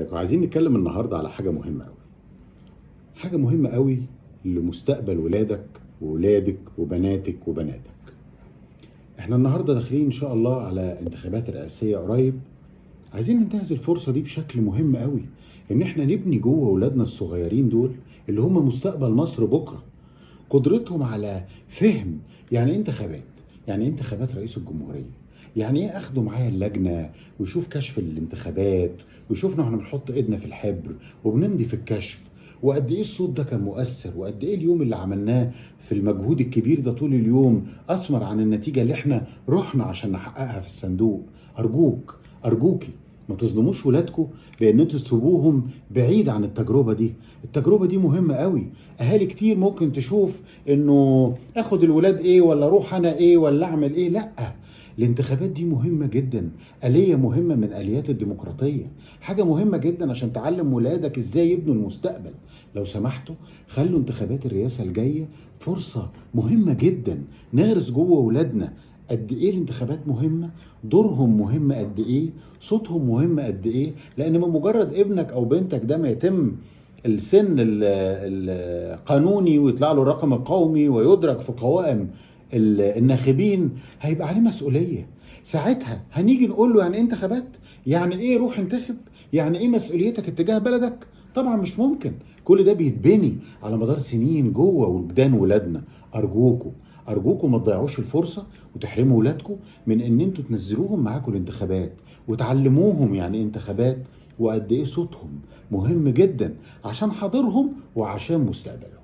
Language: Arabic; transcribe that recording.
ازيك؟ وعايزين نتكلم النهارده على حاجة مهمة أوي. حاجة مهمة أوي لمستقبل ولادك وولادك وبناتك وبناتك. احنا النهارده داخلين إن شاء الله على انتخابات رئاسية قريب. عايزين ننتهز الفرصة دي بشكل مهم أوي، إن احنا نبني جوه ولادنا الصغيرين دول اللي هم مستقبل مصر بكرة، قدرتهم على فهم يعني ايه انتخابات، يعني ايه انتخابات رئيس الجمهورية، يعني ايه اخده معايا اللجنة ويشوف كشف الانتخابات ويشوفنا واحنا بنحط ايدنا في الحبر وبنمضي في الكشف، وقد ايه الصوت ده كان مؤثر، وقد ايه اليوم اللي عملناه في المجهود الكبير ده طول اليوم اثمر عن النتيجة اللي احنا رحنا عشان نحققها في الصندوق. ارجوكي ما تظلموش ولادكم بان انتوا تسيبوهم بعيد عن التجربه دي. التجربه دي مهمه قوي. اهالي كتير ممكن تشوف انه اخد الولاد ايه، ولا اروح انا ايه، ولا اعمل ايه. لا، الانتخابات دي مهمه جدا، آلية مهمه من آليات الديمقراطيه، حاجه مهمه جدا عشان تعلم ولادك ازاي يبنوا المستقبل. لو سمحتوا خلوا انتخابات الرئاسه الجايه فرصه مهمه جدا نغرس جوه ولادنا قد ايه الانتخابات مهمه، دورهم مهم قد ايه، صوتهم مهم قد ايه. لان من مجرد ابنك او بنتك ده ما يتم السن القانوني ويطلع له الرقم القومي ويدرك في قوائم الناخبين، هيبقى عليه مسؤوليه. ساعتها هنيجي نقول له يعني ايه انتخابات، يعني ايه روح انتخب، يعني ايه مسؤوليتك اتجاه بلدك. طبعا مش ممكن. كل ده بيتبني على مدار سنين جوه وجدان ولادنا. ارجوكم ما تضيعوش الفرصه وتحرموا ولادكم من ان انتوا تنزلوهم معاكم الانتخابات وتعلموهم يعني ايه انتخابات وقد ايه صوتهم مهم جدا عشان حاضرهم وعشان مستقبلهم.